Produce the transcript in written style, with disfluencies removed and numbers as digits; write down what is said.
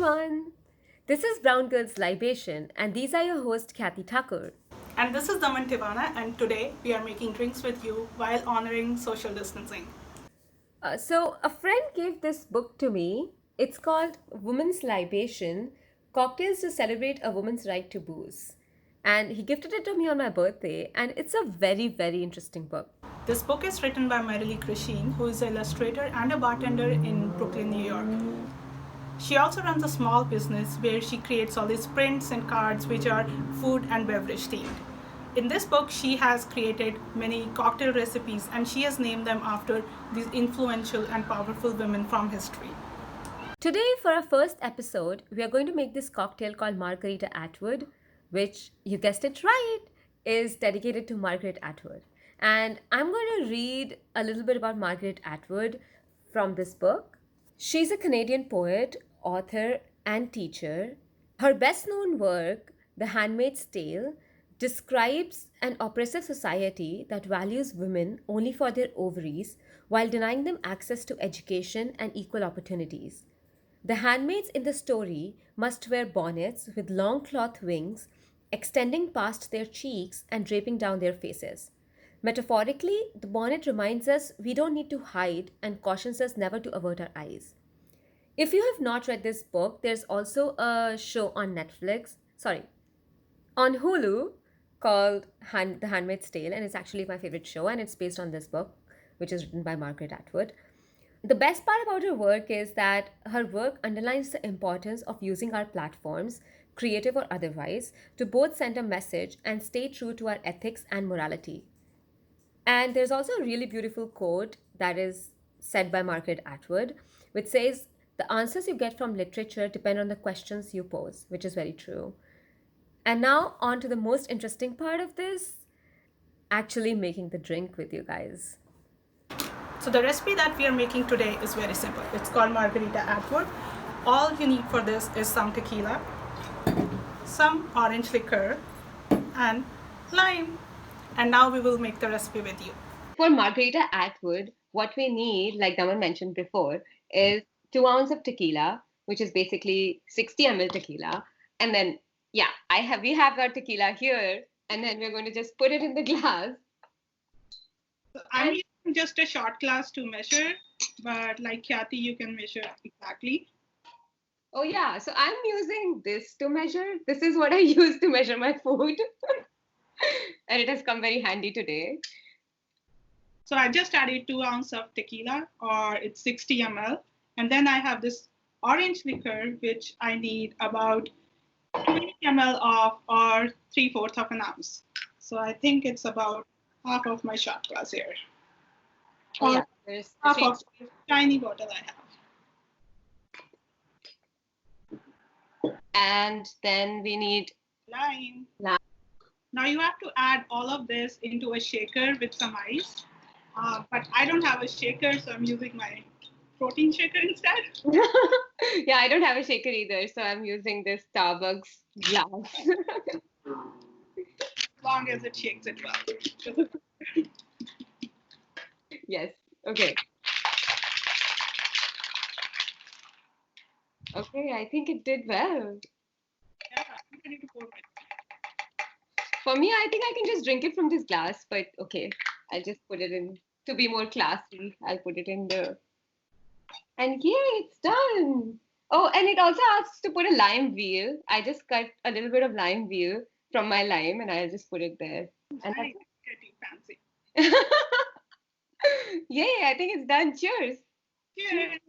everyone. This is Brown Girls Libation, and these are your hosts, Kathy Thakur. And this is Daman Tivana, and today we are making drinks with you while honoring social distancing. So, a friend gave this book to me. It's called Women's Libation Cocktails to Celebrate a Woman's Right to Booze. And he gifted it to me on my birthday, and it's a very, very interesting book. This book is written by Merrily Grashin, who is an illustrator and a bartender in Brooklyn, New York. She also runs a small business where she creates all these prints and cards which are food and beverage themed. In this book, she has created many cocktail recipes and she has named them after these influential and powerful women from history. Today, for our first episode, we are going to make this cocktail called Margarita Atwood, which, you guessed it right, is dedicated to Margaret Atwood. And I'm going to read a little bit about Margaret Atwood from this book. She's a Canadian poet, author, and teacher. Her best known work, The Handmaid's Tale, describes an oppressive society that values women only for their ovaries while denying them access to education and equal opportunities. The handmaids in the story must wear bonnets with long cloth wings extending past their cheeks and draping down their faces. Metaphorically, the bonnet reminds us we don't need to hide and cautions us never to avert our eyes. If you have not read this book, there's also a show on on Hulu called The Handmaid's Tale, and it's actually my favorite show, and it's based on this book, which is written by Margaret Atwood. The best part about her work is that her work underlines the importance of using our platforms, creative or otherwise, to both send a message and stay true to our ethics and morality. And there's also a really beautiful quote that is said by Margaret Atwood, which says, "The answers you get from literature depend on the questions you pose," which is very true. And now, on to the most interesting part of this, actually making the drink with you guys. So the recipe that we are making today is very simple. It's called Margarita Atwood. All you need for this is some tequila, some orange liqueur, and lime. And now we will make the recipe with you. For Margarita Atwood, what we need, like Daman mentioned before, is 2 ounces of tequila, which is basically 60 ml tequila. And then, we have our tequila here, and then we're going to just put it in the glass. So I'm using just a shot glass to measure, but like Kathy, you can measure exactly. Oh yeah, so I'm using this to measure. This is what I use to measure my food. And it has come very handy today. So I just added 2 ounces of tequila, or it's 60 ml. And then I have this orange liquor, which I need about 20 ml of, or 3/4 of an ounce. So I think it's about half of my shot glass here. Oh, yeah, there's half of the tiny bottle I have. And then we need lime. Now you have to add all of this into a shaker with some ice. But I don't have a shaker, so I'm using my protein shaker instead. Yeah, I don't have a shaker either, so I'm using this Starbucks glass. As long as it shakes it well. Yes, okay. Okay, I think it did well. Yeah, I'm ready to pour it. For me, I think I can just drink it from this glass, but okay, I'll just put it in. To be more classy, I'll put it in the... And here it's done. Oh, and it also asks to put a lime wheel. I just cut a little bit of lime wheel from my lime and I'll just put it there. And that's getting fancy. Yay, I think it's done. Cheers. Cheers.